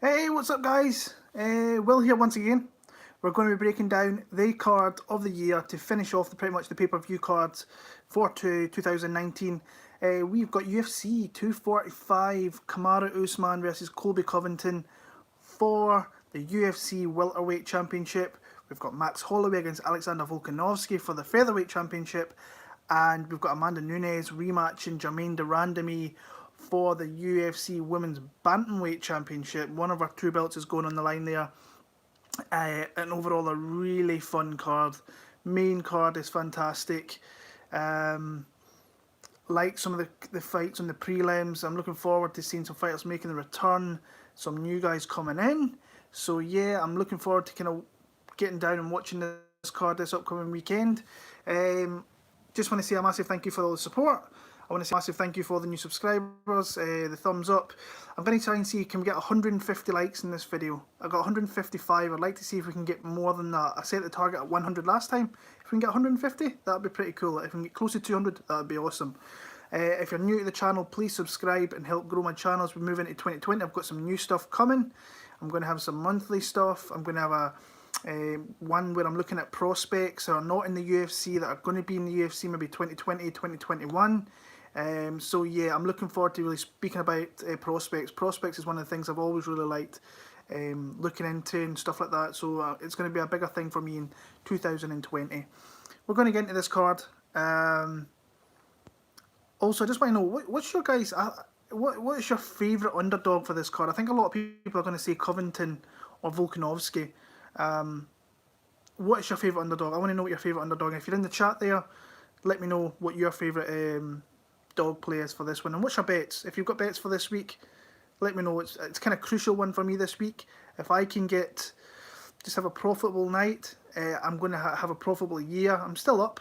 Hey, what's up, guys? Will here once again. We're going to be breaking down the card of the year to finish off pretty much the pay-per-view cards for 2019. We've got UFC 245, Kamaru Usman versus Colby Covington for the UFC Welterweight Championship. We've got Max Holloway against Alexander Volkanovski for the Featherweight Championship. And we've got Amanda Nunes rematching Germain Randamie for the UFC Women's Bantamweight Championship. One of our two belts is going on the line there. And overall, a really fun card. Main card is fantastic. Like some of the fights on the prelims, I'm looking forward to seeing some fighters making the return, some new guys coming in. So yeah, I'm looking forward to kind of getting down and watching this card this upcoming weekend. Just want to say a massive thank you for all the support. I want to say a massive thank you for all the new subscribers, the thumbs up. I'm going to try and see can we get 150 likes in this video. I got 155. I'd like to see if we can get more than that. I set the target at 100 last time. If we can get 150, that would be pretty cool. If we can get close to 200, that would be awesome. If you're new to the channel, please subscribe and help grow my channel as we move into 2020. I've got some new stuff coming. I'm going to have some monthly stuff. I'm going to have one where I'm looking at prospects that are not in the UFC that are going to be in the UFC maybe 2020, 2021. So yeah, I'm looking forward to really speaking about prospects. Prospects is one of the things I've always really liked looking into and stuff like that. So it's going to be a bigger thing for me in 2020. We're going to get into this card. Also, I just want to know what's your guys. What is your favourite underdog for this card? I think a lot of people are going to say Covington or Volkanovski. What is your favourite underdog? I want to know what your favourite underdog is. If you're in the chat there, let me know what your favourite dog play is for this one. And what's your bets? If you've got bets for this week, let me know. It's kind of crucial one for me this week. If I can just have a profitable night, I'm going to have a profitable year. I'm still up,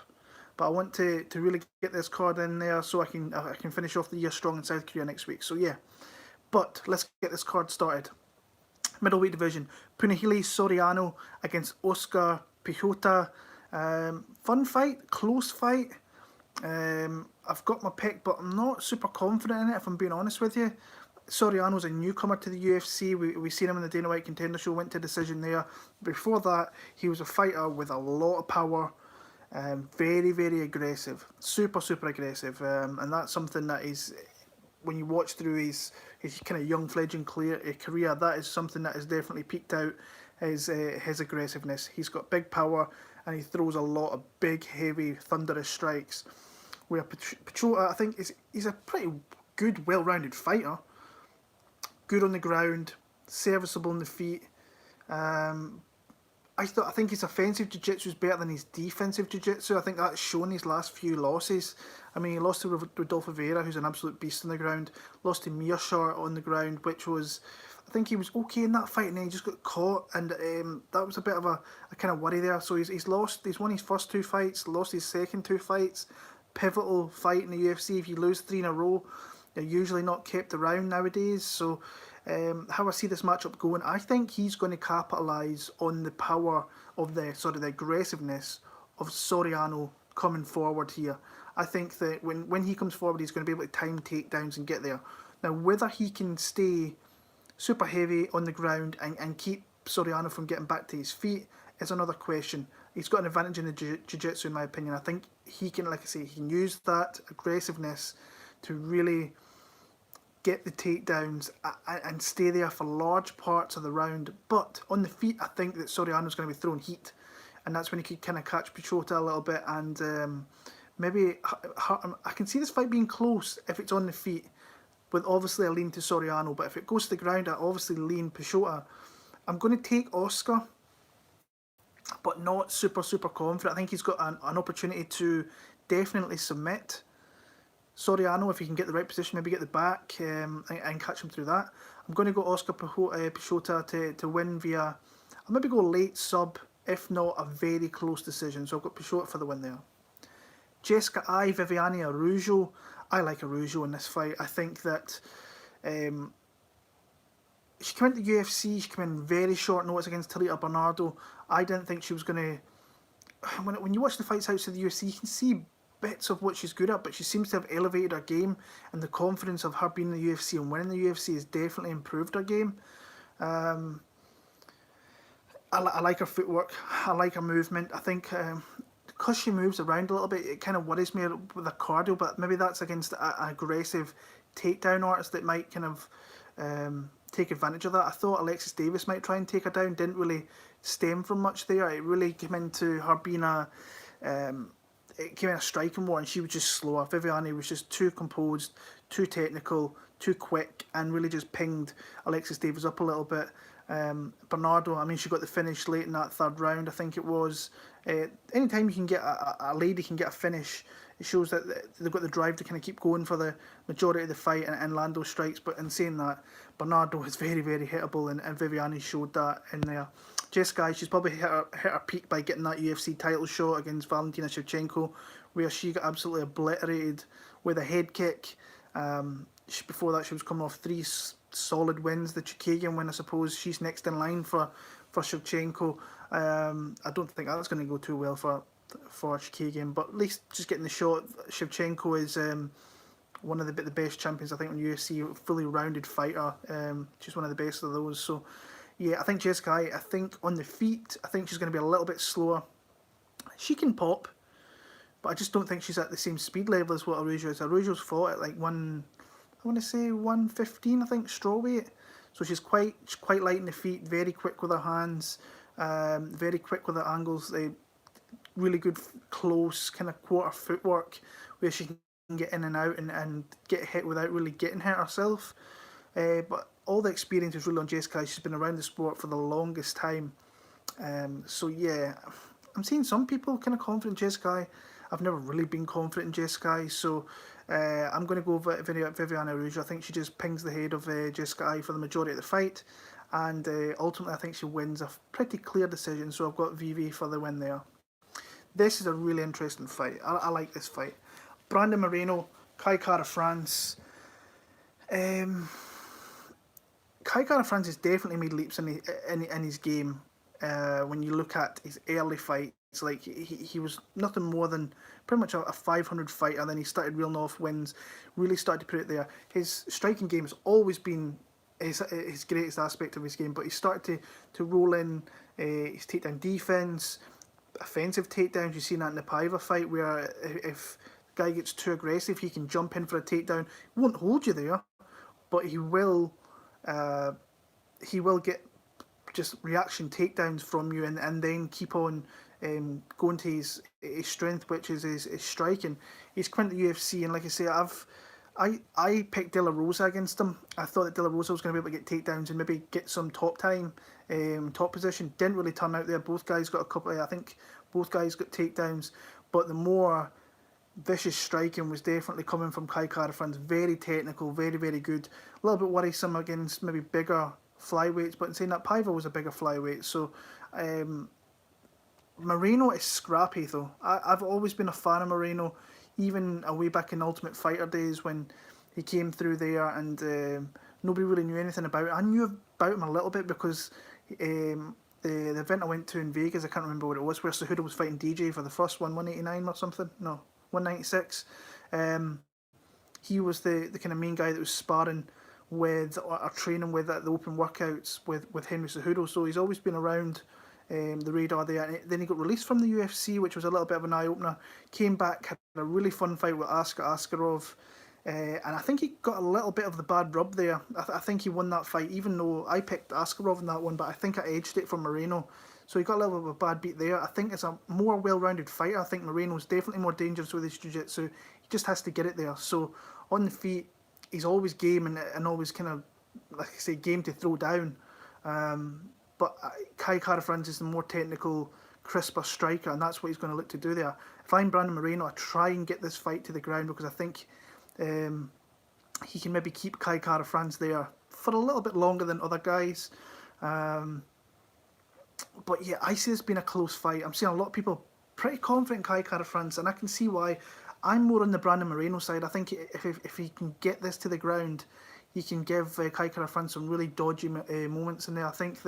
but I want to really get this card in there so I can finish off the year strong in South Korea next week. So yeah, but let's get this card started. Middleweight division, Punahele Soriano against Oscar Pichota. Fun fight, close fight. I've got my pick, but I'm not super confident in it, if I'm being honest with you. Soriano's a newcomer to the UFC. We've seen him in the Dana White Contender Show, went to decision there. Before that, he was a fighter with a lot of power. Very, very aggressive. Super, super aggressive. And that's something that is, when you watch through his kind of young fledgling career, that is something that has definitely peaked out his aggressiveness. He's got big power and he throws a lot of big, heavy, thunderous strikes. Where Pichota, I think, he's a pretty good, well-rounded fighter. Good on the ground, serviceable on the feet. I think his offensive jiu-jitsu is better than his defensive jiu-jitsu. I think that's shown his last few losses. I mean, he lost to Rodolfo Vieira, who's an absolute beast on the ground. Lost to Mearshart on the ground, which was, I think he was okay in that fight, and then he just got caught, and that was a bit of a kind of worry there. So he's won his first two fights, lost his second two fights. Pivotal fight in the UFC. If you lose 3 in a row, they're usually not kept around nowadays. So how I see this matchup going, I think he's going to capitalise on the power of the aggressiveness of Soriano coming forward here. I think that when he comes forward, he's going to be able to time takedowns and get there. Now, whether he can stay super heavy on the ground and keep Soriano from getting back to his feet is another question. He's got an advantage in the jiu-jitsu, in my opinion. I think he can, like I say, he can use that aggressiveness to really get the takedowns and stay there for large parts of the round. But on the feet, I think that Soriano's going to be throwing heat, and that's when he could kind of catch Pichota a little bit. And maybe I can see this fight being close if it's on the feet, with obviously a lean to Soriano. But if it goes to the ground, I obviously lean Pichota. I'm going to take Oscar, but not super, super confident. I think he's got an opportunity to definitely submit Soriano if he can get the right position, maybe get the back and catch him through that. I'm going to go Oscar Pichota to win via, I'll maybe go late sub, if not a very close decision. So I've got Pichota for the win there. Jessica Viviane Araujo. I like Araujo in this fight. I think that she came into the UFC, she came in very short notice against Talita Bernardo. I didn't think she was going to... When you watch the fights outside the UFC, you can see bits of what she's good at, but she seems to have elevated her game, and the confidence of her being in the UFC and winning the UFC has definitely improved her game. I like her footwork. I like her movement. I think because she moves around a little bit, it kind of worries me with her cardio. But maybe that's against an aggressive takedown artist that might kind of take advantage of that. I thought Alexis Davis might try and take her down. Didn't really stem from much there. It really came into her being it came in a striking war, and she was just slower. Viviane was just too composed, too technical, too quick, and really just pinged Alexis Davis up a little bit. Bernardo, I mean, she got the finish late in that third round, I think it was. Anytime you can get a lady can get a finish, it shows that they've got the drive to kind of keep going for the majority of the fight and land those strikes. But in saying that, Bernardo is very, very hittable, and Viviane showed that in there. Jessica, she's probably hit her peak by getting that UFC title shot against Valentina Shevchenko, where she got absolutely obliterated with a head kick. Before that, she was coming off 3 solid wins. The Chukagian win, I suppose she's next in line for Shevchenko. I don't think that's going to go too well for Chukagian, but at least just getting the shot. Shevchenko is one of the best champions, I think, on UFC, fully rounded fighter. She's one of the best of those. So yeah, I think Jessica, I think on the feet, I think she's going to be a little bit slower. She can pop, but I just don't think she's at the same speed level as what Araujo is. Araujo's fought at like I want to say 115, I think, strawweight. So she's quite light in the feet, very quick with her hands, very quick with her angles. Really good close kind of quarter footwork where she can get in and out and get hit without really getting hit herself. But all the experience is really on Jessica. She's been around the sport for the longest time. So yeah, I'm seeing some people kind of confident in Jessica. I've never really been confident in Jessica, so I'm going to go with Viviane Araujo. I think she just pings the head of Jessica for the majority of the fight, and ultimately I think she wins a pretty clear decision, so I've got Vivi for the win there. This is a really interesting fight. I like this fight. Brandon Moreno, Kai Kara-France. Kai Kara-France has definitely made leaps in his game. When you look at his early fights, like he was nothing more than pretty much a 500 fighter. Then he started reeling off wins, really started to put it there. His striking game has always been his greatest aspect of his game, but he started to roll in his takedown defense, offensive takedowns. You've seen that in the Paiva fight, where if the guy gets too aggressive, he can jump in for a takedown. He won't hold you there, but he will get just reaction takedowns from you, and then keep on going to his strength, which is his striking. He's come into the UFC, and like I say, I picked De La Rosa against him. I thought that De La Rosa was going to be able to get takedowns and maybe get some top time, top position. Didn't really turn out there. Both guys got a couple. I think both guys got takedowns, but the more vicious striking was definitely coming from Kai Kara-France. Very technical, very, very good. A little bit worrisome against maybe bigger flyweights, but in saying that, Paiva was a bigger flyweight. So Moreno is scrappy though. I've always been a fan of Moreno, even way back in Ultimate Fighter days when he came through there, and nobody really knew anything about it. I knew about him a little bit because the event I went to in Vegas, I can't remember what it was, where Cejudo was fighting DJ for the first one, 189 or something. No, 196. He was the kind of main guy that was sparring with or training with at the open workouts with Henry Cejudo. So he's always been around the radar there. And then he got released from the UFC, which was a little bit of an eye-opener. Came back, had a really fun fight with Askarov. And I think he got a little bit of the bad rub there. I think he won that fight, even though I picked Askarov in that one, but I think I edged it for Moreno. So he got a little bit of a bad beat there. I think it's a more well-rounded fighter. I think Moreno's definitely more dangerous with his jiu-jitsu. He just has to get it there. So on the feet, he's always game and always kind of, like I say, game to throw down. But Kai Kara-France is the more technical, crisper striker, and that's what he's going to look to do there. If I'm Brandon Moreno, I try and get this fight to the ground, because I think he can maybe keep Kai Kara-France there for a little bit longer than other guys. But yeah, I see this being a close fight. I'm seeing a lot of people pretty confident in Kai Kara-France, and I can see why. I'm more on the Brandon Moreno side. I think if he can get this to the ground, he can give Kai Kara-France some really dodgy moments in there. I think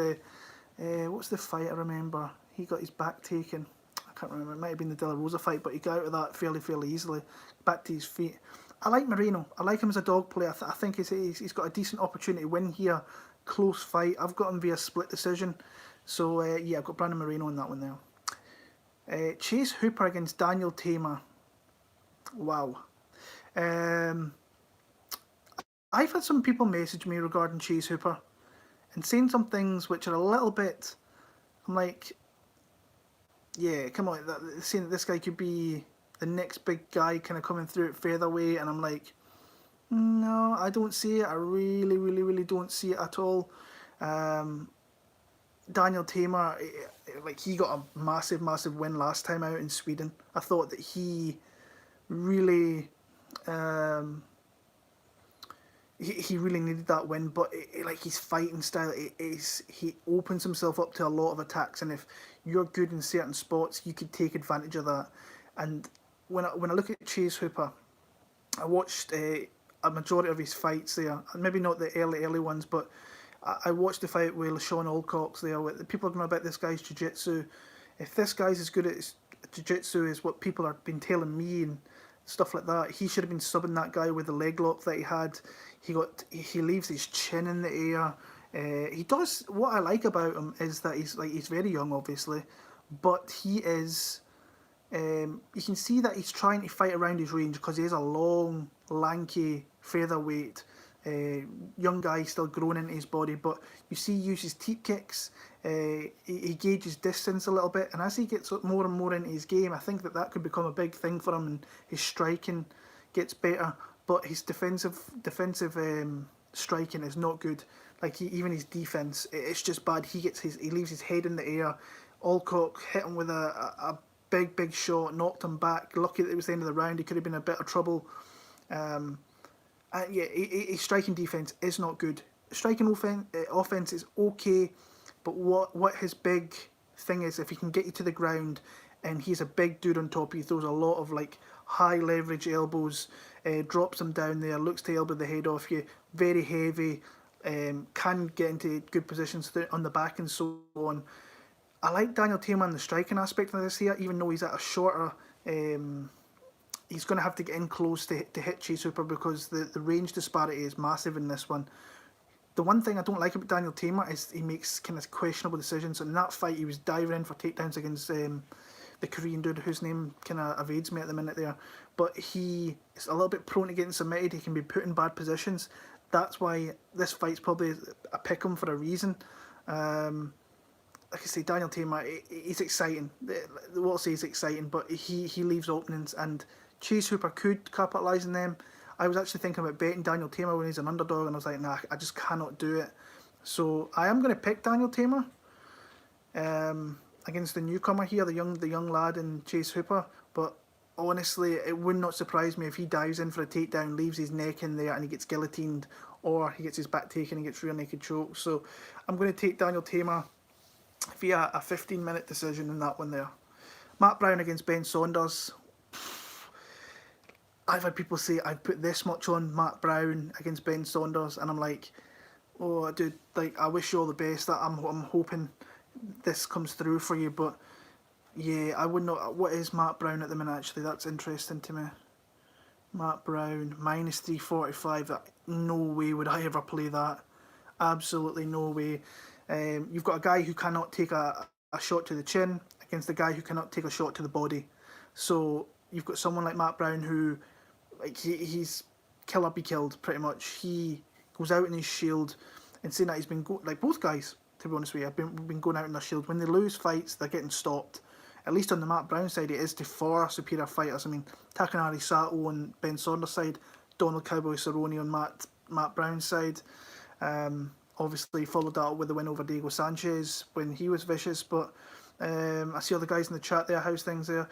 what's the fight I remember? He got his back taken. I can't remember. It might have been the De La Rosa fight, but he got out of that fairly easily. Back to his feet. I like Moreno. I like him as a dog player. I think he's got a decent opportunity to win here. close fight. I've got him via split decision. So, yeah, I've got Brandon Moreno in that one there. Chase Hooper against Daniel Teymur. Wow. I've had some people message me regarding Chase Hooper and saying some things which are a little bit... I'm like, yeah, come on, saying that this guy could be the next big guy kind of coming through at featherweight, and I'm like, no, I don't see it. I really, really, really don't see it at all. Daniel Teymur, like, he got a massive, massive win last time out in Sweden. I thought that he really... He really needed that win, but like, his fighting style, he opens himself up to a lot of attacks, and if you're good in certain spots, you could take advantage of that. And when I look at Chase Hooper, I watched a majority of his fights there, maybe not the early ones, but I watched the fight with Sean Alcox there. People are going about this guy's jiu-jitsu. If this guy's as good at jiu-jitsu as what people have been telling me and stuff like that, he should have been subbing that guy with the leg lock that he had. He leaves his chin in the air. He does. What I like about him is that he's very young, obviously, but he is. You can see that he's trying to fight around his range because he is a long, lanky featherweight. Young guy still growing into his body, but you see he uses teep kicks. He gauges distance a little bit, and as he gets more and more into his game, I think that could become a big thing for him, and his striking gets better. But his defensive striking is not good. Like, even his defense, it's just bad. He leaves his head in the air. Alcock hit him with a big shot, knocked him back. Lucky that it was the end of the round. He could have been in a bit of trouble. Yeah, his striking defense is not good. Striking offense is okay, but what his big thing is, if he can get you to the ground, and he's a big dude on top, he throws a lot of like high leverage elbows, drops them down there, looks to elbow the head off you, very heavy, can get into good positions on the back and so on. I like Daniel Teymur in the striking aspect of this here, even though he's at a shorter... he's going to have to get in close to hit Chase Hooper because the range disparity is massive in this one. The one thing I don't like about Daniel Teymur is he makes kind of questionable decisions. In that fight, he was diving in for takedowns against the Korean dude whose name kind of evades me at the minute there. But he is a little bit prone to getting submitted. He can be put in bad positions. That's why this fight's probably a pick-em for a reason. Like I say, Daniel Teymur, he's exciting. What I'll say is exciting, but he leaves openings, and Chase Hooper could capitalise on them. I was actually thinking about betting Daniel Teymur when he's an underdog, and I was like, nah, I just cannot do it. So I am going to pick Daniel Teymur against the newcomer here, the young lad in Chase Hooper. But honestly, it would not surprise me if he dives in for a takedown, leaves his neck in there, and he gets guillotined, or he gets his back taken and gets rear naked choked. So I'm going to take Daniel Teymur via a 15-minute decision in that one there. Matt Brown against Ben Saunders. I've had people say I've put this much on Matt Brown against Ben Saunders, and I'm like, oh, dude, like, I wish you all the best. I'm hoping this comes through for you, but yeah, I would not. What is Matt Brown at the minute? Actually, that's interesting to me. Matt Brown minus 345. No way would I ever play that. Absolutely no way. You've got a guy who cannot take a shot to the chin against a guy who cannot take a shot to the body. So you've got someone like Matt Brown who, like, he's kill or be killed pretty much. He goes out in his shield, and saying that he's been like both guys, to be honest with you, have been going out in their shield. When they lose fights, they're getting stopped. At least on the Matt Brown side, it is to far superior fighters. I mean, Takanari Sato on Ben Saunders' side, Donald Cowboy Cerrone on Matt Brown's side. Obviously followed that up with the win over Diego Sanchez when he was vicious. But I see all the guys in the chat there, how's things there?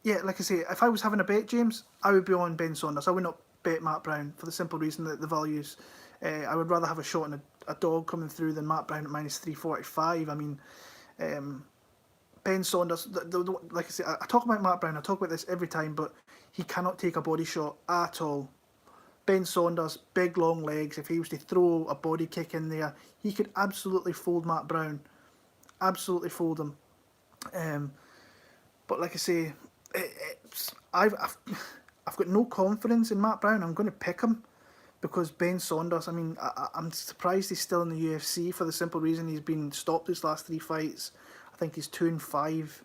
Yeah, like I say, if I was having a bet, James, I would be on Ben Saunders. I would not bet Matt Brown for the simple reason that the values. I would rather have a shot in a dog coming through than Matt Brown at minus 345. I mean, Ben Saunders, like I say, I talk about Matt Brown, I talk about this every time, but he cannot take a body shot at all. Ben Saunders, big long legs. If he was to throw a body kick in there, he could absolutely fold Matt Brown. Absolutely fold him. But like I say, I've got no confidence in Matt Brown. I'm going to pick him because Ben Saunders, I mean, I'm surprised he's still in the UFC for the simple reason he's been stopped his last 3 fights. I think he's 2-5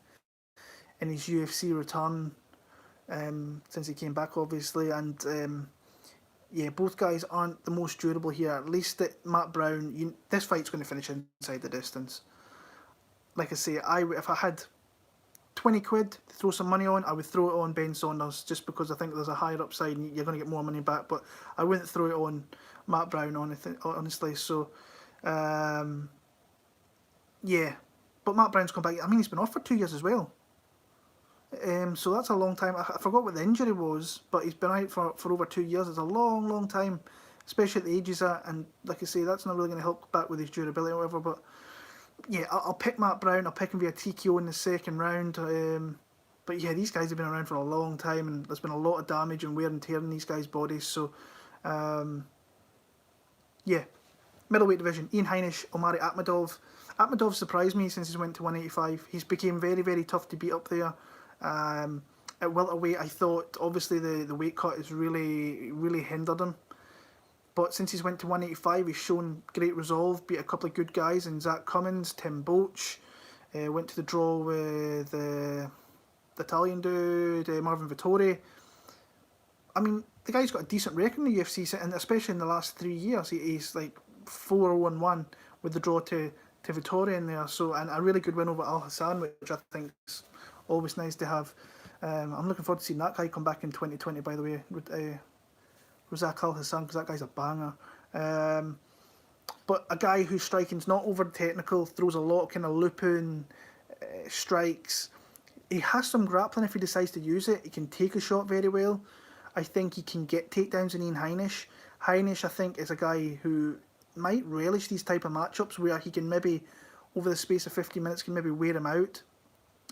in his UFC return since he came back, obviously. And yeah, both guys aren't the most durable here. At least that Matt Brown, this fight's going to finish inside the distance. Like I say, if I had 20 quid to throw some money on, I would throw it on Ben Saunders just because I think there's a higher upside and you're going to get more money back. But I wouldn't throw it on Matt Brown, honestly. So, yeah. But Matt Brown's come back. I mean, he's been off for 2 years as well. So that's a long time. I forgot what the injury was, but he's been out for over 2 years. It's a long, long time, especially at the age he's at. And like I say, that's not really going to help back with his durability or whatever. But yeah, I'll pick Matt Brown. I'll pick him via TKO in the second round. But yeah, these guys have been around for a long time, and there's been a lot of damage and wear and tear in these guys' bodies. So, yeah, middleweight division: Ian Heinisch, Omari, Akhmedov. Akhmedov surprised me since he went to 185. He's became very, very tough to beat up there. At welterweight, I thought obviously the weight cut has really hindered him. But since he's went to 185, he's shown great resolve, beat a couple of good guys in Zach Cummins, Tim Boach, went to the draw with the Italian dude, Marvin Vittori. I mean, the guy's got a decent record in the UFC, and especially in the last 3 years, he's like 4-0-1 with the draw to Vittori in there. So, and a really good win over Al Hassan, which I think is always nice to have. I'm looking forward to seeing that guy come back in 2020, by the way. Razak Al Hassan, because that guy's a banger. But a guy whose striking's not over technical, throws a lot of kind of looping strikes. He has some grappling if he decides to use it. He can take a shot very well. I think he can get takedowns in Ian Heinisch. Heinisch, I think, is a guy who might relish these type of matchups where he can maybe, over the space of 50 minutes, can maybe wear him out.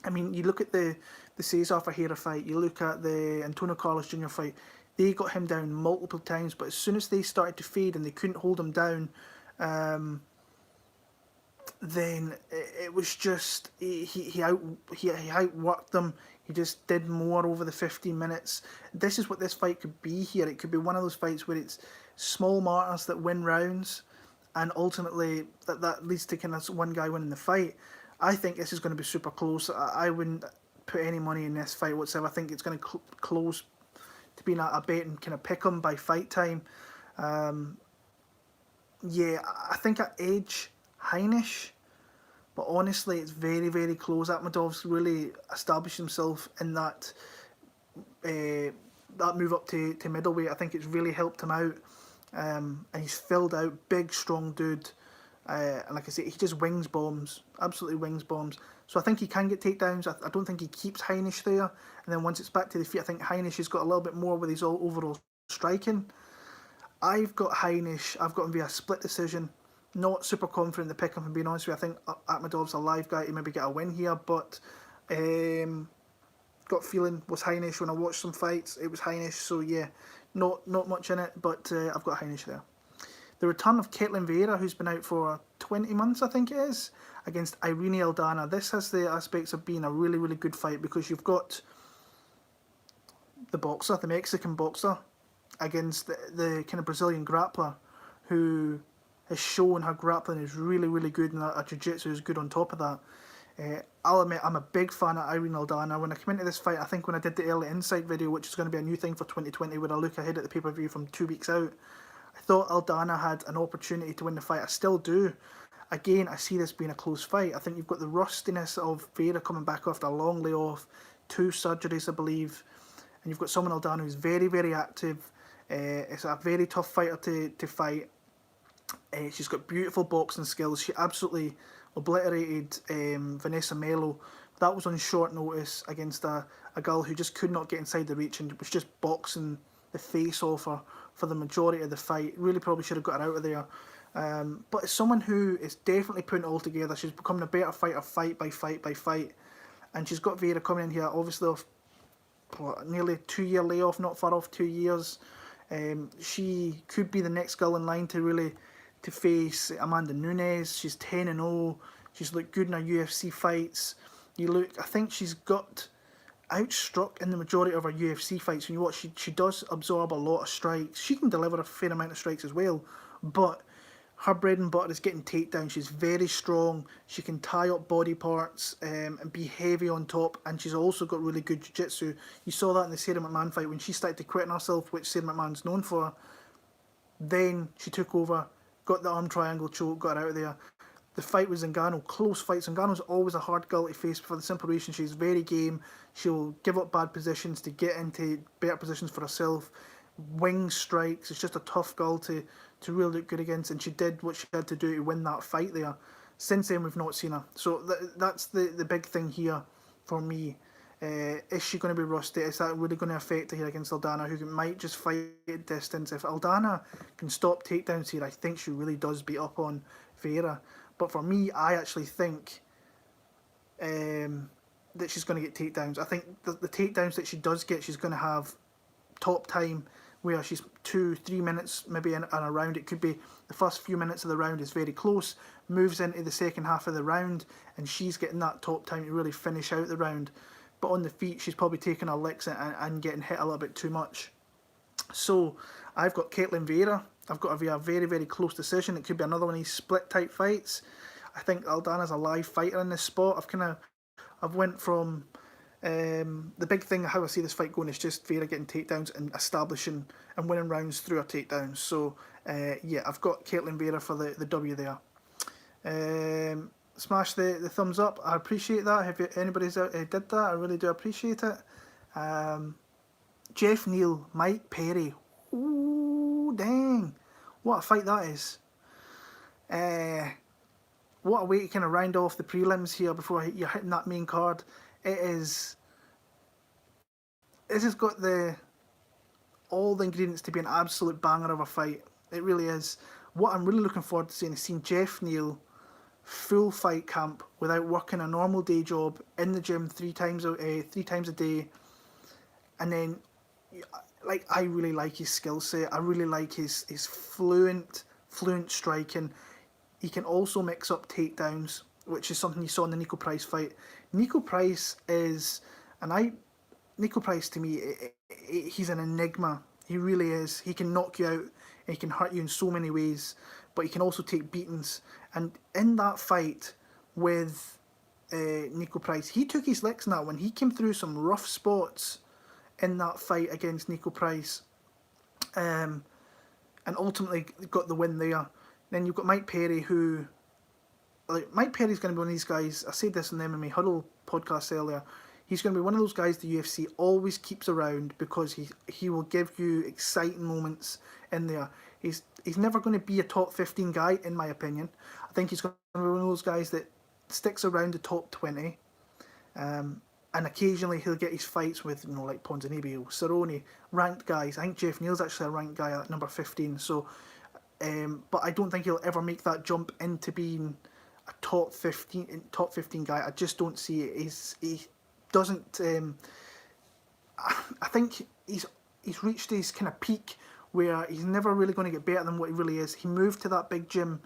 I mean, you look at the Cesar Ferreira fight, you look at the Antonio Carlos Jr. fight, they got him down multiple times, but as soon as they started to fade and they couldn't hold him down, then it was just he outworked them. He just did more over the 15 minutes. This is what this fight could be here. It could be one of those fights where it's small martyrs that win rounds, and ultimately that leads to kind of one guy winning the fight. I think this is going to be super close. I wouldn't put any money in this fight whatsoever. I think it's going to close to being a bet and kind of pick 'em by fight time. Yeah, I think I edge Heinisch, but honestly, it's very, very close. Akhmedov's really established himself in that move up to middleweight. I think it's really helped him out, and he's filled out, big, strong dude. And like I say, he just wings bombs, absolutely wings bombs. So I think he can get takedowns. I don't think he keeps Heinisch there. And then once it's back to the feet, I think Heinisch has got a little bit more with his overall striking. I've got Heinisch. I've got him via split decision. Not super confident in the pick-up, and being honest with you. I think Akhmedov's a live guy to maybe get a win here, but got feeling was Heinisch when I watched some fights. It was Heinisch, so yeah, not much in it, but I've got Heinisch there. The return of Ketlen Vieira, who's been out for 20 months, I think it is, against Irene Aldana. This has the aspects of being a really, really good fight because you've got the boxer, the Mexican boxer, against the kind of Brazilian grappler who has shown her grappling is really, really good and her jiu-jitsu is good on top of that. I'll admit, I'm a big fan of Irene Aldana. When I came into this fight, I think when I did the early insight video, which is going to be a new thing for 2020, where I look ahead at the pay-per-view from 2 weeks out, I thought Aldana had an opportunity to win the fight. I still do. Again, I see this being a close fight. I think you've got the rustiness of Vieira coming back after a long layoff, 2 surgeries, I believe, and you've got someone Aldana who's very, very active. It's a very tough fighter to fight. She's got beautiful boxing skills. She absolutely obliterated Vanessa Melo. That was on short notice against a girl who just could not get inside the reach and was just boxing the face off her for the majority of the fight. Really probably should have got her out of there. But it's someone who is definitely putting it all together. She's becoming a better fighter fight by fight by fight. And she's got Vieira coming in here, obviously off nearly a 2-year layoff, not far off 2 years. She could be the next girl in line to face Amanda Nunes. She's 10-0. She's looked good in her UFC fights. I think she's got outstruck in the majority of her UFC fights. When you watch, she does absorb a lot of strikes. She can deliver a fair amount of strikes as well, but her bread and butter is getting takedowns. She's very strong. She can tie up body parts and be heavy on top, and she's also got really good jiu-jitsu. You saw that in the Sarah McMahon fight when she started to quit on herself, which Sarah McMahon's known for. Then she took over, got the arm triangle choke, got her out of there. The fight with Zingano, close fight. Zingano's always a hard girl to face for the simple reason she's very game. She'll give up bad positions to get into better positions for herself. Wing strikes. It's just a tough girl to really look good against, and she did what she had to do to win that fight there. Since then, we've not seen her. So that's the big thing here for me. Is she going to be rusty? Is that really going to affect her here against Aldana, who might just fight at distance? If Aldana can stop takedowns here, I think she really does beat up on Vieira. But for me, I actually think that she's going to get takedowns. I think the takedowns that she does get, she's going to have top time, where she's 2-3 minutes maybe in a round. It could be the first few minutes of the round is very close, moves into the second half of the round, and she's getting that top time to really finish out the round. But on the feet, she's probably taking her licks and getting hit a little bit too much. So I've got Ketlen Vieira. I've got a very, very close decision. It could be another one of these split type fights. I think Aldana's a live fighter in this spot. I've went from the big thing how I see this fight going is just Vieira getting takedowns and establishing and winning rounds through her takedowns. So yeah, I've got Ketlen Vieira for the W there. Smash the thumbs up. I appreciate that. If anybody's out did that, I really do appreciate it. Geoff, Neal, Mike Perry. Ooh, dang. What a fight that is. What a way to kind of round off the prelims here before you're hitting that main card. This has got all the ingredients to be an absolute banger of a fight. It really is. What I'm really looking forward to seeing is seeing Geoff Neal full fight camp without working a normal day job in the gym three times a day, and then like I really like his skill set. I really like his fluent striking. He can also mix up takedowns, which is something you saw in the Niko Price fight. Niko Price to me, he's an enigma. He really is. He can knock you out and he can hurt you in so many ways, but he can also take beatings. And in that fight with Niko Price, he took his licks in that one. He came through some rough spots in that fight against Niko Price, and ultimately got the win there. Then you've got Mike Perry, who, Mike Perry's going to be one of these guys. I said this in the MMA Huddle podcast earlier. He's going to be one of those guys the UFC always keeps around because he will give you exciting moments in there. He's never going to be a top 15 guy, in my opinion. I think he's going to be one of those guys that sticks around the top 20. And occasionally he'll get his fights with, like Ponzinibbio, Cerrone, ranked guys. I think Geoff Neal's actually a ranked guy at number 15. So, but I don't think he'll ever make that jump into being a top 15 guy. I just don't see it. He doesn't. I think he's reached his kind of peak where he's never really going to get better than what he really is. He moved to that big gym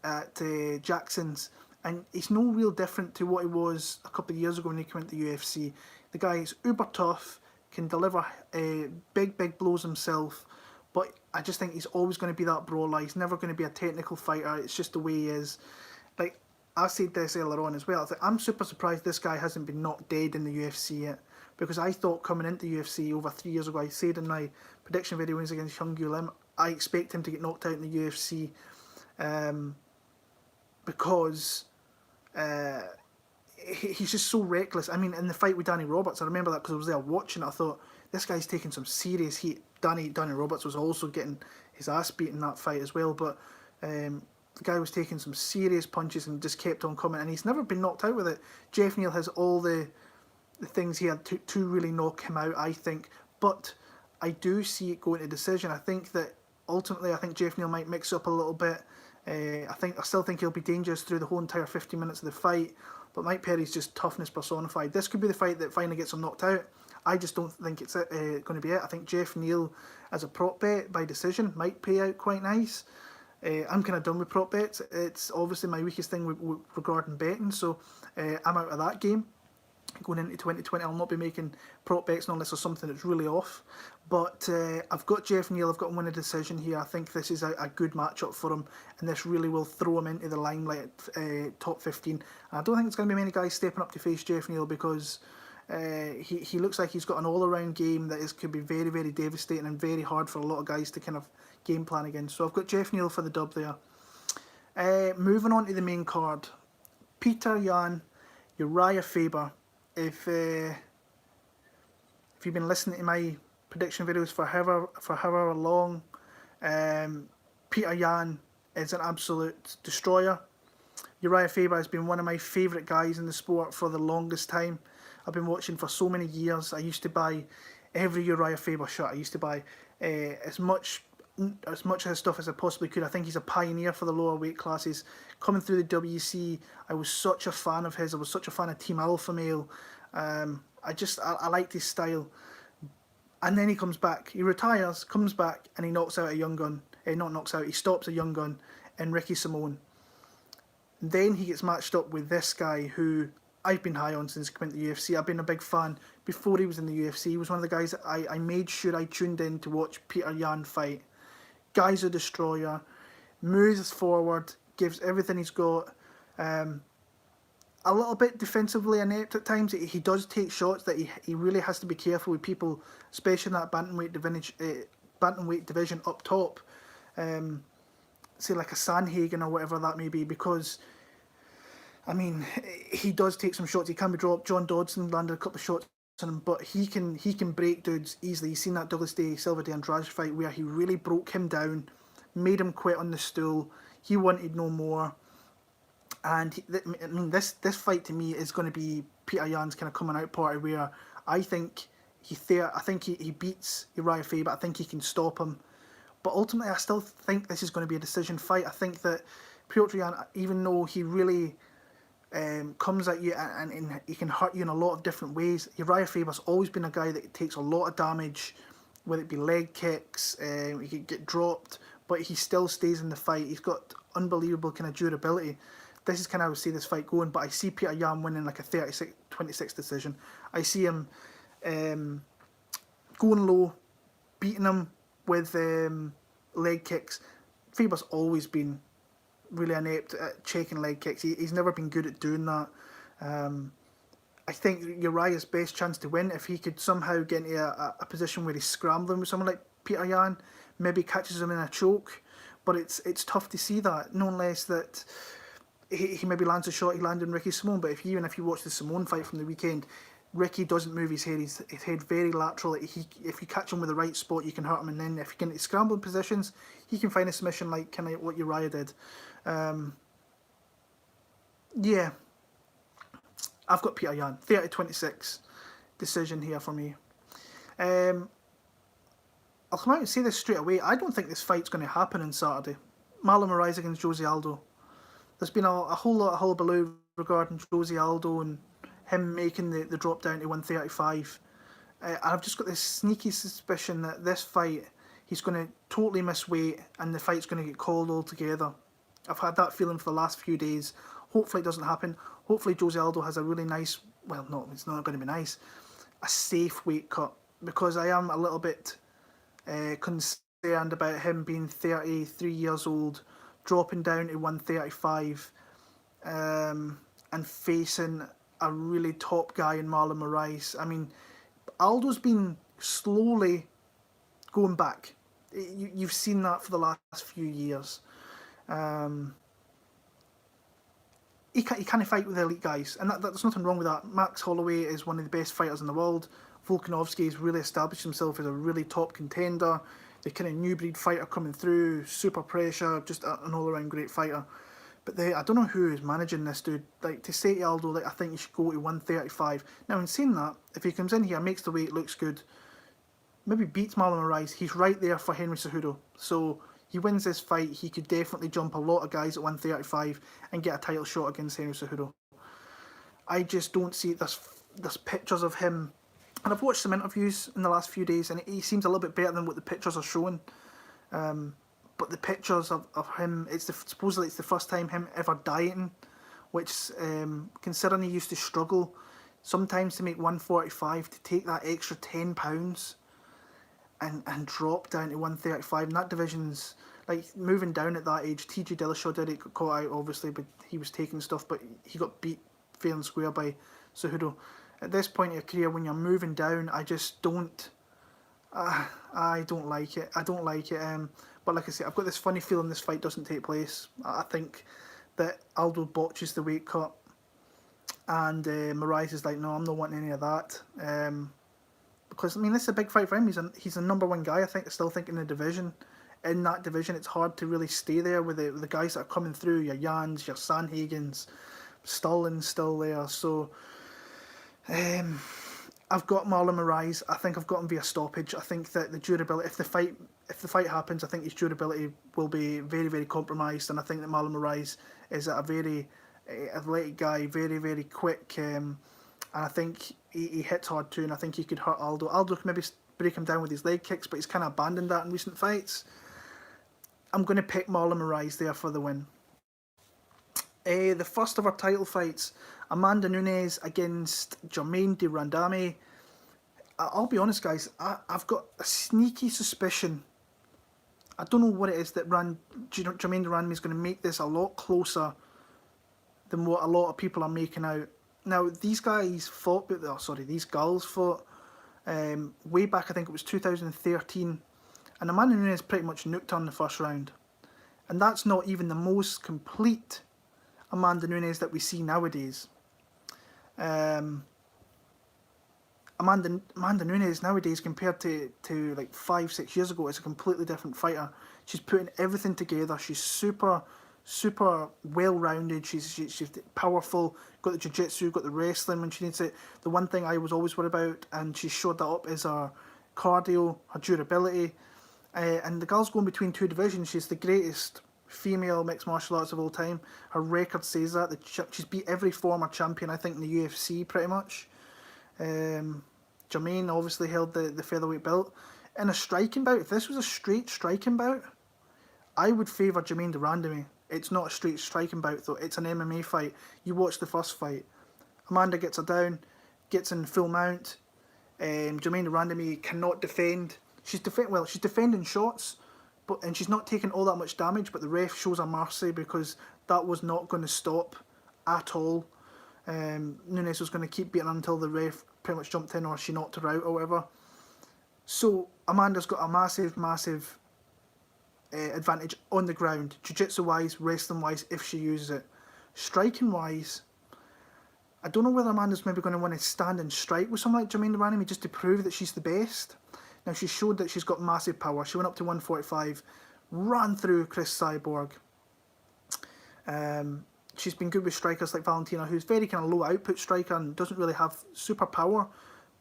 at Jackson's, and he's no real different to what he was a couple of years ago when he came into the UFC. The guy is uber tough, can deliver big blows himself, but I just think he's always going to be that brawler. He's never going to be a technical fighter. It's just the way he is. Like, I said this earlier on as well. I'm super surprised this guy hasn't been knocked dead in the UFC yet, because I thought coming into the UFC over 3 years ago, I said in my prediction video when he's against Hyung-Gyu Lim, I expect him to get knocked out in the UFC because he's just so reckless. I mean, in the fight with Danny Roberts, I remember that because I was there watching it. I thought, this guy's taking some serious heat. Danny Roberts was also getting his ass beat in that fight as well, but the guy was taking some serious punches and just kept on coming, and he's never been knocked out with it. Geoff Neal has all the things he had to really knock him out, I think, but I do see it going to decision. I think that ultimately, I think Geoff Neal might mix up a little bit. I still think he'll be dangerous through the whole entire 50 minutes of the fight, but Mike Perry's just toughness personified. This could be the fight that finally gets him knocked out. I just don't think it's going to be it. I think Geoff Neal as a prop bet by decision might pay out quite nice. I'm kind of done with prop bets. It's obviously my weakest thing regarding betting, so I'm out of that game. going into 2020. I'll not be making prop bets unless there's something that's really off. But I've got Geoff Neal. I've got him winning a decision here. I think this is a good matchup for him, and this really will throw him into the limelight, top 15. And I don't think there's going to be many guys stepping up to face Geoff Neal, because he looks like he's got an all-around game that could be very, very devastating and very hard for a lot of guys to kind of game plan against. So I've got Geoff Neal for the dub there. Moving on to the main card, Petr Yan, Urijah Faber. If you've been listening to my prediction videos for however long, Petr Yan is an absolute destroyer. Urijah Faber has been one of my favourite guys in the sport for the longest time. I've been watching for so many years. I used to buy every Urijah Faber shirt. I used to buy as much of his stuff as I possibly could. I think he's a pioneer for the lower weight classes. Coming through the WC, I was such a fan of his. I was such a fan of Team Alpha Male. I liked his style. And then he comes back. He retires, comes back, and he knocks out a young gun. He stops a young gun in Ricky Simón. Then he gets matched up with this guy who I've been high on since he came into the UFC. I've been a big fan before he was in the UFC. He was one of the guys that I made sure I tuned in to watch Petr Yan fight. Guy's a destroyer, moves forward, gives everything he's got. A little bit defensively inept at times. He does take shots that he really has to be careful with people, especially in that bantamweight division up top. Say like a Sanhagen or whatever that may be, because I mean, he does take some shots. He can be dropped. John Dodson landed a couple of shots on him, but he can break dudes easily. You've seen that Douglas Silva de Andrade fight where he really broke him down, made him quit on the stool. He wanted no more. And this fight to me is going to be Petr Yan's kind of coming out party, where I think he beats Urijah Faber. I think he can stop him. But ultimately, I still think this is going to be a decision fight. I think that Petr Yan, even though he really comes at you and he can hurt you in a lot of different ways, Urijah Faber's always been a guy that takes a lot of damage, whether it be leg kicks, he could get dropped, but he still stays in the fight. He's got unbelievable kind of durability. This is kind of how I would see this fight going, but I see Petr Yan winning like a 36-26 decision. I see him going low, beating him with leg kicks. Faber's always been really inept at checking leg kicks. He's never been good at doing that. I think Uriah's best chance to win, if he could somehow get into a position where he's scrambling with someone like Petr Yan, maybe catches him in a choke. But it's tough to see that, no less that he maybe lands a shot he landed in Ricky Simón. But if you watch the Simón fight from the weekend, Ricky doesn't move his head. His head very lateral. If you catch him with the right spot, you can hurt him. And then if you can scramble positions, he can find a submission like kind of what Urijah did. Yeah, I've got Petr Yan, 30-26 decision here for me. I'll come out and say this straight away. I don't think this fight's going to happen on Saturday. Marlon Moraes against Jose Aldo. There's been a whole lot of hullabaloo regarding Jose Aldo and him making the drop down to 135. I've just got this sneaky suspicion that this fight, he's going to totally miss weight and the fight's going to get called altogether. I've had that feeling for the last few days. Hopefully it doesn't happen. Hopefully Jose Aldo has a really nice, well, no, it's not going to be nice, a safe weight cut, because I am a little bit concerned about him being 33 years old, dropping down to 135 and facing a really top guy in Marlon Moraes. I mean, Aldo's been slowly going back. You've seen that for the last few years. He can't fight with elite guys, and there's nothing wrong with that. Max Holloway is one of the best fighters in the world. Volkanovski has really established himself as a really top contender. The kind of new breed fighter coming through, super pressure, just an all-around great fighter. But I don't know who is managing this dude. Like, to say to Aldo, like, I think you should go to 135. Now, in saying that, if he comes in here, makes the weight, looks good, maybe beats Marlon Moraes, he's right there for Henry Cejudo. So he wins this fight, he could definitely jump a lot of guys at 135 and get a title shot against Henry Cejudo. I just don't see there's pictures of him, and I've watched some interviews in the last few days, and he seems a little bit better than what the pictures are showing. But the pictures of him, supposedly it's the first time him ever dieting, which, considering he used to struggle, sometimes to make 145, to take that extra 10 pounds and drop down to 135. And that division's, like, moving down at that age. TJ Dillashaw did it, got caught out, obviously, but he was taking stuff, but he got beat fair and square by Cejudo. At this point in your career, when you're moving down, I just don't... I don't like it. I don't like it. But like I say, I've got this funny feeling this fight doesn't take place. I think that Aldo botches the weight cut, and Moraes is like, no, I'm not wanting any of that. Because, I mean, this is a big fight for him. He's a #1 guy, I still think, in the division. In that division, it's hard to really stay there with the guys that are coming through, your Jans, your Sanhagens, Stallin's still there. So, I've got Marlon Moraes. I think I've got him via stoppage. I think that the durability, if the fight happens, I think his durability will be very, very compromised, and I think that Marlon Moraes is a very athletic guy, very, very quick, and I think he hits hard too, and I think he could hurt Aldo. Aldo can maybe break him down with his leg kicks, but he's kind of abandoned that in recent fights. I'm going to pick Marlon Moraes there for the win. The first of our title fights, Amanda Nunes against Germain de Randamie. I'll be honest, guys, I've got a sneaky suspicion. I don't know what it is that Germain de Randamie is going to make this a lot closer than what a lot of people are making out. Now, these guys fought, these girls fought way back, I think it was 2013, and Amanda Nunes pretty much nuked her in the first round. And that's not even the most complete Amanda Nunes that we see nowadays. Amanda Nunes nowadays, compared to like 5-6 years ago, is a completely different fighter. She's putting everything together. She's super well-rounded. She's powerful, got the jiu-jitsu, got the wrestling when she needs it. The one thing I was always worried about, and she showed that up, is her cardio, her durability. And the girl's going between two divisions. She's the greatest female mixed martial arts of all time. Her record says that. She's beat every former champion, I think, in the UFC, pretty much. Germain obviously held the featherweight belt. In a striking bout, if this was a straight striking bout, I would favour Germain de Randamie. It's not a straight striking bout, though. It's an MMA fight. You watch the first fight. Amanda gets her down, gets in full mount. Germain de Randamie cannot defend. She's defending shots, and she's not taking all that much damage, but the ref shows her mercy because that was not going to stop at all. Nunes was going to keep beating her until the ref pretty much jumped in, or she knocked her out or whatever. So Amanda's got a massive advantage on the ground, jiu-jitsu wise, wrestling wise, if she uses it. Striking wise, I don't know whether Amanda's maybe going to want to stand and strike with someone like Germain de Randamie just to prove that she's the best. Now, she showed that she's got massive power. She went up to 145, ran through Chris Cyborg. She's been good with strikers like Valentina, who's very kind of low output striker and doesn't really have super power,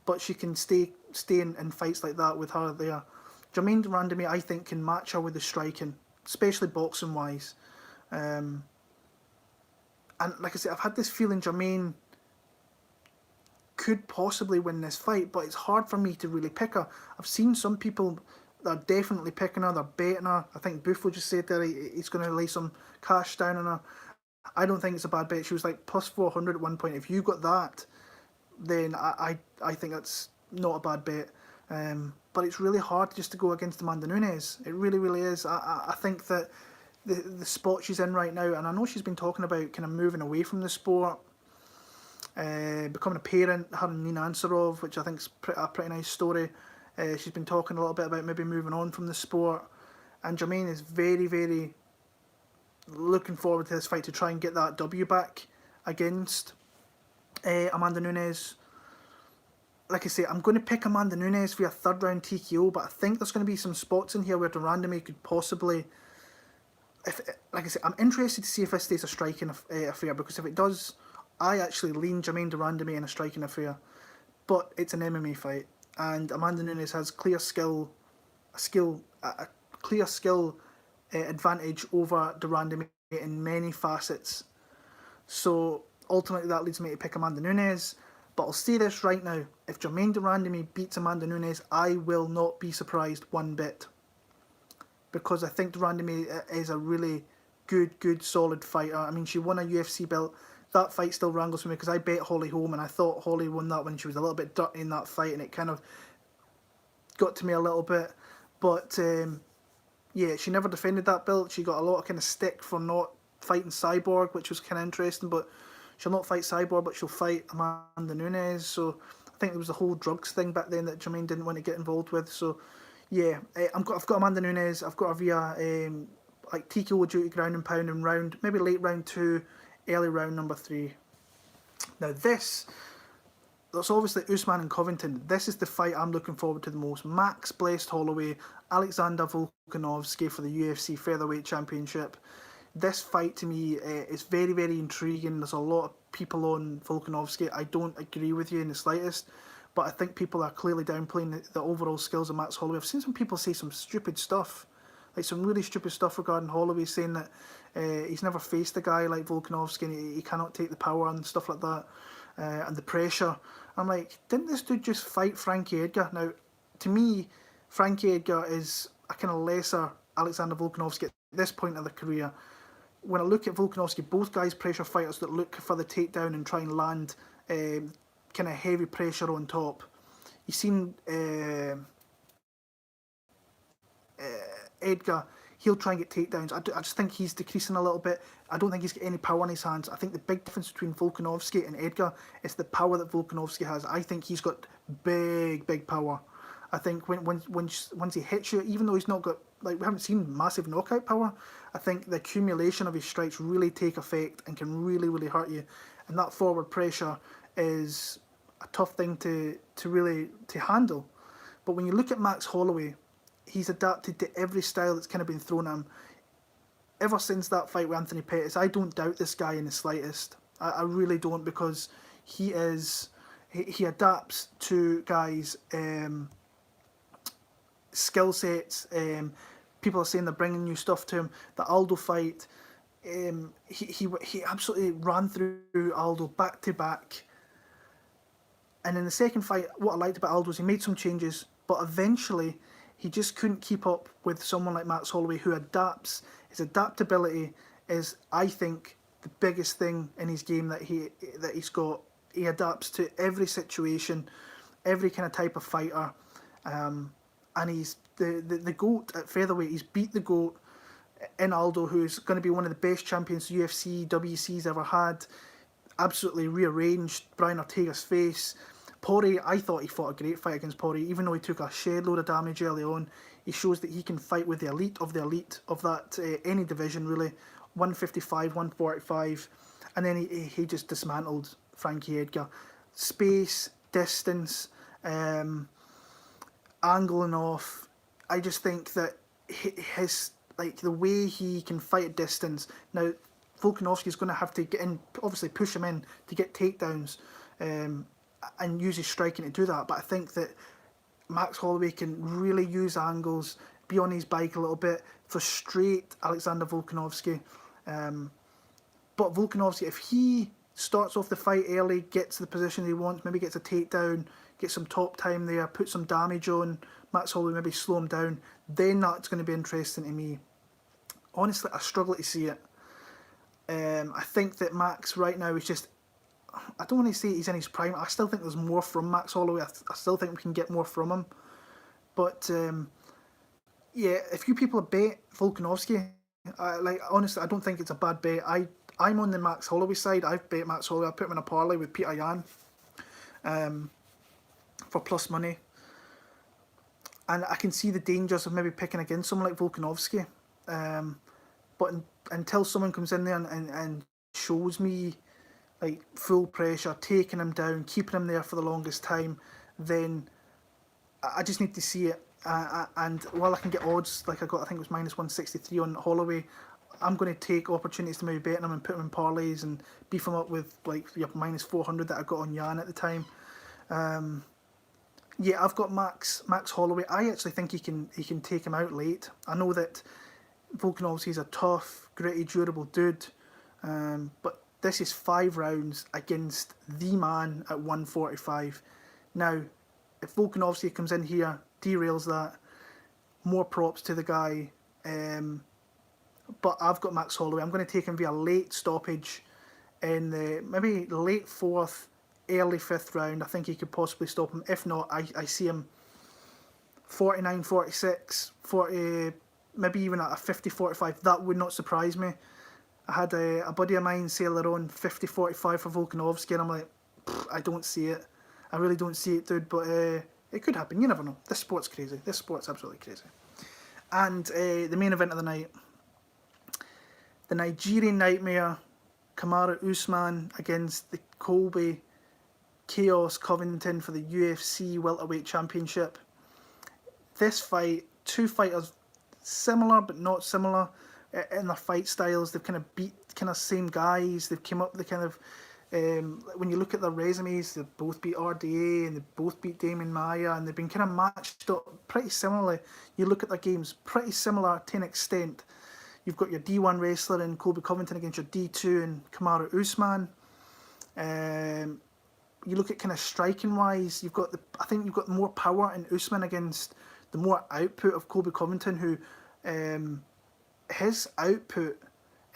but she can stay in fights like that with her there. Germain de Randamie, I think, can match her with the striking, especially boxing wise. And like I said, I've had this feeling Germain could possibly win this fight, but it's hard for me to really pick her. I've seen some people that are definitely picking her, they're betting her. I think Buffo just said there he's going to lay some cash down on her. I don't think it's a bad bet. She was like plus 400 at one point. If you got that, then I think that's not a bad bet. But it's really hard just to go against Amanda Nunes. It really, really is. I think that the spot she's in right now, and I know she's been talking about kind of moving away from the sport, becoming a parent, her and Nina Ansarov, which I think is a pretty nice story. She's been talking a little bit about maybe moving on from the sport. And Germain is very, very looking forward to this fight to try and get that W back against Amanda Nunes. Like I say, I'm going to pick Amanda Nunes via third round TKO, but I think there's going to be some spots in here where de Randamie could possibly... like I say, I'm interested to see if this stays a striking affair, because if it does, I actually lean Germain de Randamie in a striking affair. But it's an MMA fight, and Amanda Nunes has a clear skill advantage over de Randamie in many facets. So ultimately that leads me to pick Amanda Nunes. But I'll say this right now, if Germain de Randamie beats Amanda Nunes, I will not be surprised one bit. Because I think de Randamie is a really good, solid fighter. I mean, she won a UFC belt. that fight still wrangles for me because I bet Holly home and I thought Holly won that when she was a little bit dirty in that fight, and it kind of got to me a little bit. But yeah, she never defended that belt. She got a lot of kind of stick for not fighting Cyborg, which was kind of interesting. But she'll not fight Cyborg, but she'll fight Amanda Nunes. So I think there was a whole drugs thing back then that Germain didn't want to get involved with. So yeah, I've got Amanda Nunes. I've got her via like TKO duty ground and pound in round, maybe late round 2, early round number 3. Now that's obviously Usman and Covington. This is the fight I'm looking forward to the most. Max blessed Holloway, Alexander Volkanovski for the UFC Featherweight Championship. This fight to me is very, very intriguing. There's a lot of people on Volkanovski. I don't agree with you in the slightest, but I think people are clearly downplaying the overall skills of Max Holloway. I've seen some people say some stupid stuff, like some really stupid stuff regarding Holloway, saying that he's never faced a guy like Volkanovski and he cannot take the power and stuff like that, and the pressure. I'm like, didn't this dude just fight Frankie Edgar? Now, to me, Frankie Edgar is a kind of lesser Alexander Volkanovski at this point of their career. When I look at Volkanovski, both guys pressure fighters that look for the takedown and try and land kind of heavy pressure on top. You've seen Edgar, he'll try and get takedowns. I just think he's decreasing a little bit. I don't think he's got any power in his hands. I think the big difference between Volkanovski and Edgar is the power that Volkanovski has. I think he's got big power. I think once he hits you, even though he's not got, like, we haven't seen massive knockout power, I think the accumulation of his strikes really take effect and can really hurt you. And that forward pressure is a tough thing to really handle. But when you look at Max Holloway, he's adapted to every style that's kind of been thrown at him. Ever since that fight with Anthony Pettis, I don't doubt this guy in the slightest. I really don't, because he adapts to guys' skill sets. People are saying they're bringing new stuff to him. The Aldo fight, he absolutely ran through Aldo back to back. And in the second fight, what I liked about Aldo was he made some changes, but eventually he just couldn't keep up with someone like Max Holloway, who adapts. His adaptability is, I think, the biggest thing in his game that he's got. He adapts to every situation, every kind of type of fighter, and he's the GOAT at featherweight. He's beat the GOAT in Aldo, who's going to be one of the best champions UFC, WC's ever had. Absolutely rearranged Brian Ortega's face. Poirier, I thought he fought a great fight against Poirier, even though he took a shed load of damage early on. He shows that he can fight with the elite of that any division really, 155, 145, and then he just dismantled Frankie Edgar. Space, distance, angling off. I just think that his, like, the way he can fight at distance. Now, Volkanovski is going to have to get in, obviously push him in to get takedowns, and use his striking to do that. But I think that Max Holloway can really use angles, be on his bike a little bit, frustrate Alexander Volkanovski. But Volkanovski, if he starts off the fight early, gets the position he wants, maybe gets a takedown, gets some top time there, put some damage on Max Holloway, maybe slow him down, then that's going to be interesting to me. Honestly, I struggle to see it. I think that Max right now is just, I don't want to say he's in his prime. I still think there's more from Max Holloway. I still think we can get more from him. But yeah, if you people bet Volkanovski, honestly, I don't think it's a bad bet. I'm on the Max Holloway side. I've bet Max Holloway. I put him in a parlay with Peter Yan for plus money. And I can see the dangers of maybe picking against someone like Volkanovski. But until someone comes in there and shows me like full pressure, taking him down, keeping him there for the longest time, then I just need to see it. And while I can get odds, like I think it was minus 163 on Holloway, I'm going to take opportunities to maybe bet him and put him in parlays and beef him up with like your minus 400 that I got on Yan at the time. Yeah, I've got Max Holloway. I actually think he can take him out late. I know that Volkanovski is a tough, gritty, durable dude, but this is 5 rounds against the man at 145. Now, if Volkanovski comes in here, derails that, more props to the guy. But I've got Max Holloway. I'm going to take him via late stoppage in the maybe late 4th, early 5th round. I think he could possibly stop him. If not, I see him 49, 46, 40, maybe even at a 50, 45. That would not surprise me. I had a buddy of mine say earlier on 50, 45 for Volkanovski, and I'm like, I don't see it. I really don't see it, dude, but it could happen. You never know. This sport's crazy. This sport's absolutely crazy. And the main event of the night, the Nigerian Nightmare, Kamaru Usman against the Colby Chaos Covington for the UFC Welterweight Championship. This fight, two fighters similar but not similar in their fight styles. They've kind of beat kind of same guys. They've came up with the kind of when you look at their resumes, they've both beat RDA and they've both beat Damon Maya, and they've been kind of matched up pretty similarly. You look at their games, pretty similar to an extent. You've got your D1 wrestler in Colby Covington against your D2 and Kamaru Usman. You look at kind of striking wise, I think you've got more power in Usman against the more output of Colby Covington, who his output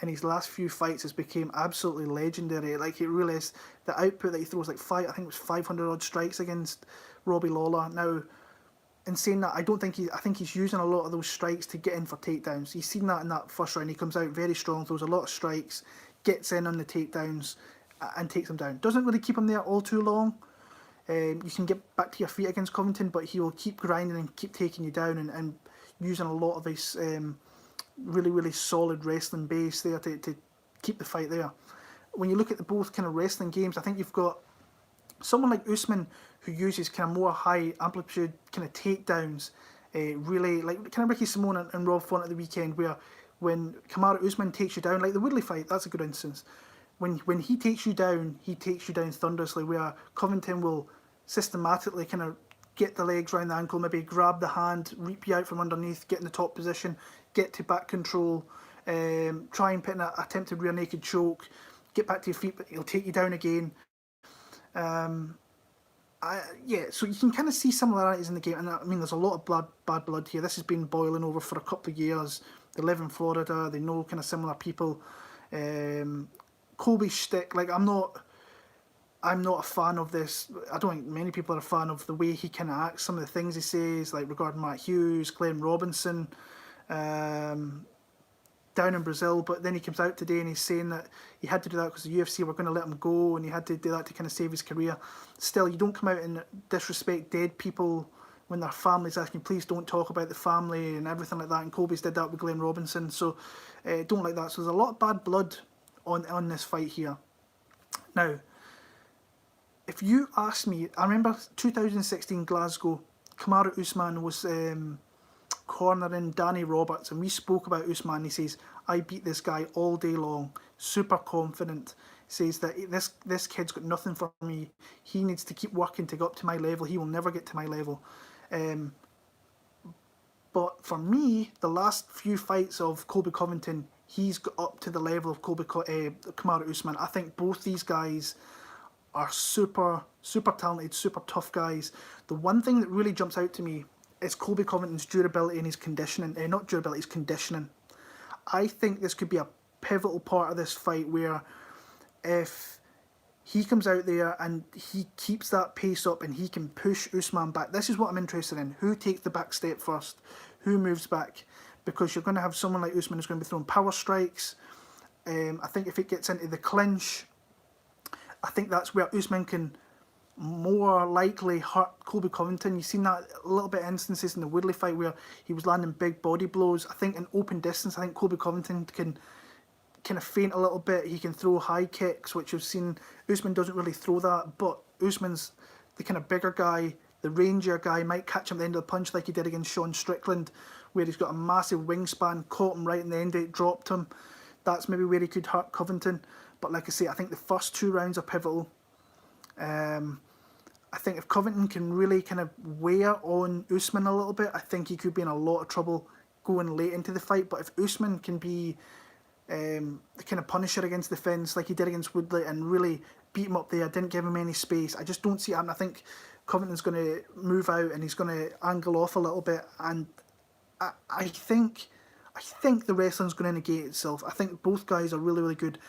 in his last few fights has become absolutely legendary. Like, it really is. The output that he throws, like I think it was 500 odd strikes against Robbie Lawler. Now, in saying that, I think he's using a lot of those strikes to get in for takedowns. He's seen that in that first round. He comes out very strong, throws a lot of strikes, gets in on the takedowns, and takes him down. Doesn't really keep him there all too long. You can get back to your feet against Covington, but he will keep grinding and keep taking you down and using a lot of his really, really solid wrestling base there to keep the fight there. When you look at the both kind of wrestling games, I think you've got someone like Usman who uses kind of more high amplitude kind of takedowns, really like kind of Ricky Simone and Rob Font at the weekend, where when Kamaru Usman takes you down, like the Woodley fight, that's a good instance. When he takes you down thunderously, where Covington will systematically kind of get the legs round the ankle, maybe grab the hand, reap you out from underneath, get in the top position, get to back control, try and put in an attempted rear naked choke, get back to your feet, but he'll take you down again. So you can kind of see similarities in the game, and I mean, there's a lot of bad blood here. This has been boiling over for a couple of years. They live in Florida, they know kind of similar people. Colby's shtick, like, I'm not a fan of this. I don't think many people are a fan of the way he kind of acts, some of the things he says, like regarding Matt Hughes, Glenn Robinson, down in Brazil. But then he comes out today and he's saying that he had to do that because the UFC were going to let him go, and he had to do that to kind of save his career. Still, you don't come out and disrespect dead people when their family's asking, please don't talk about the family and everything like that. And Colby's did that with Glenn Robinson, so don't like that. So there's a lot of bad blood on this fight here. Now, if you ask me, I remember 2016 Glasgow, Kamaru Usman was cornering Danny Roberts, and we spoke about Usman. He says, I beat this guy all day long, super confident. Says that this kid's got nothing for me. He needs to keep working to get up to my level. He will never get to my level. But for me, the last few fights of Colby Covington, he's got up to the level of Kamaru Usman. I think both these guys are super, super talented, super tough guys. The one thing that really jumps out to me is Colby Covington's durability and his conditioning. Not durability, his conditioning. I think this could be a pivotal part of this fight, where if he comes out there and he keeps that pace up and he can push Usman back. This is what I'm interested in. Who takes the back step first? Who moves back? Because you're going to have someone like Usman who's going to be throwing power strikes. I think if it gets into the clinch, I think that's where Usman can more likely hurt Colby Covington. You've seen that a little bit of instances in the Woodley fight where he was landing big body blows. I think in open distance, I think Colby Covington can kind of feint a little bit. He can throw high kicks, which we've seen. Usman doesn't really throw that, but Usman's the kind of bigger guy, the rangier guy, might catch him at the end of the punch like he did against Sean Strickland, where he's got a massive wingspan, caught him right in the end of it, dropped him. That's maybe where he could hurt Covington. But like I say, I think the first 2 rounds are pivotal. I think if Covington can really kind of wear on Usman a little bit, I think he could be in a lot of trouble going late into the fight. But if Usman can be the kind of punisher against the fence like he did against Woodley and really beat him up there, didn't give him any space, I just don't see it happening. I think Covington's going to move out and he's going to angle off a little bit, and I think the wrestling's going to negate itself. I think both guys are really, really good.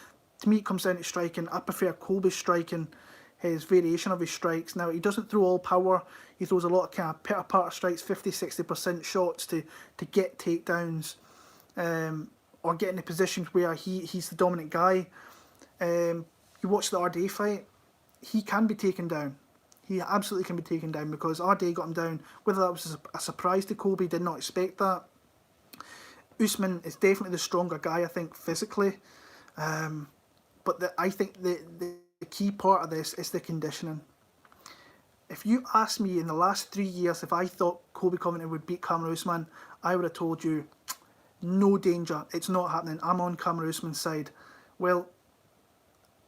To me, it comes down to striking. I prefer Colby's striking, his variation of his strikes. Now, he doesn't throw all power. He throws a lot of kind of pitter-patter strikes, 50-60% shots to get takedowns, or get in the positions where he's the dominant guy. You watch the RD fight, he can be taken down. He absolutely can be taken down, because RD got him down. Whether that was a surprise to Colby, did not expect that. Usman is definitely the stronger guy, I think, physically. But I think the key part of this is the conditioning. If you asked me in the last 3 years if I thought Colby Covington would beat Kamaru Usman, I would have told you, no danger, it's not happening, I'm on Kamaru Usman's side. Well,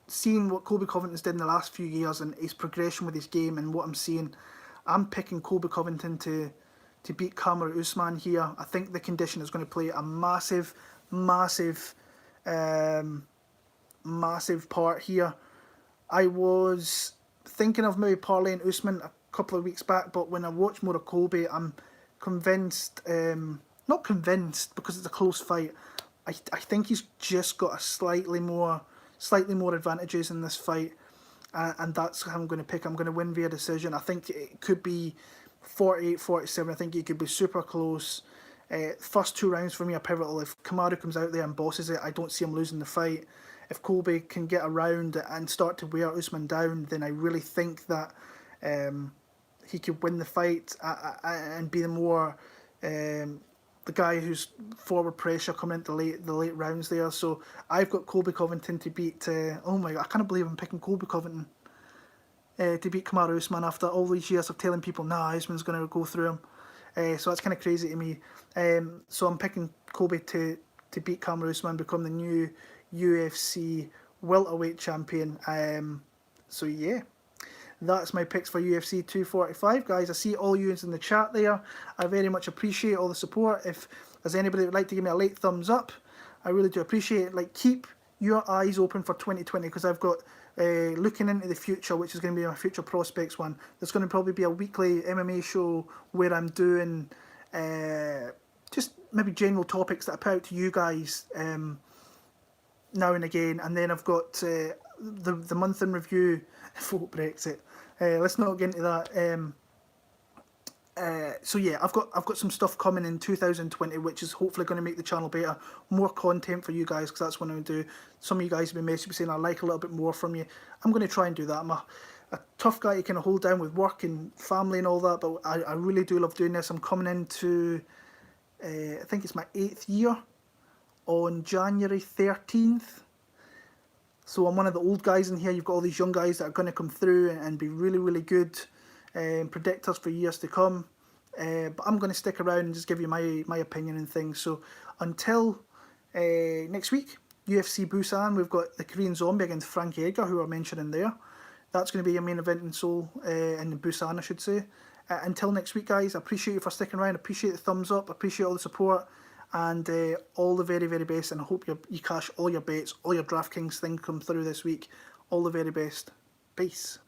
seeing what Colby Covington's did in the last few years and his progression with his game and what I'm seeing, I'm picking Colby Covington to beat Kamaru Usman here. I think the condition is going to play a massive part here. I was thinking of maybe parlaying Usman a couple of weeks back, but when I watch more of Colby, I'm convinced, not convinced because it's a close fight, I think he's just got a slightly more advantages in this fight, and that's how I'm going to pick. I'm going to win via decision. I think it could be 48-47. I think it could be super close. First 2 rounds for me are pivotal. If Kamaru comes out there and bosses it, I don't see him losing the fight. If Colby can get around and start to wear Usman down, then I really think that he could win the fight and be the more the guy who's forward pressure coming into the late rounds there. So I've got Colby Covington to beat. Oh my God, I can't believe I'm picking Colby Covington to beat Kamaru Usman after all these years of telling people, nah, Usman's going to go through him. So that's kind of crazy to me. So I'm picking Colby to beat Kamaru Usman, become the new UFC welterweight champion. So yeah, that's my picks for UFC 245, guys. I see all you in the chat there. I very much appreciate all the support. If there's anybody that would like to give me a late thumbs up, I really do appreciate it. Like, keep your eyes open for 2020, because I've got looking into the future, which is going to be my future prospects one. There's going to probably be a weekly MMA show where I'm doing just maybe general topics that I put out to you guys now and again. And then I've got the month in review for Brexit. Let's not get into that. So yeah, I've got some stuff coming in 2020, which is hopefully going to make the channel better, more content for you guys, because that's what I'm going to do. Some of you guys have been messaging saying I'd like a little bit more from you. I'm going to try and do that. I'm a tough guy to kind of hold down with work and family and all that, but I really do love doing this. I'm coming into I think it's my 8th year on January 13th. So I'm one of the old guys in here. You've got all these young guys that are going to come through and be really, really good predictors for years to come. But I'm going to stick around and just give you my opinion and things. So until next week, UFC Busan, we've got the Korean Zombie against Frankie Edgar, who I mentioned in there. That's going to be your main event in Seoul, in Busan, I should say. Until next week, guys, I appreciate you for sticking around. I appreciate the thumbs up. I appreciate all the support. And all the very, very best. And I hope you cash all your bets, all your DraftKings thing come through this week. All the very best. Peace.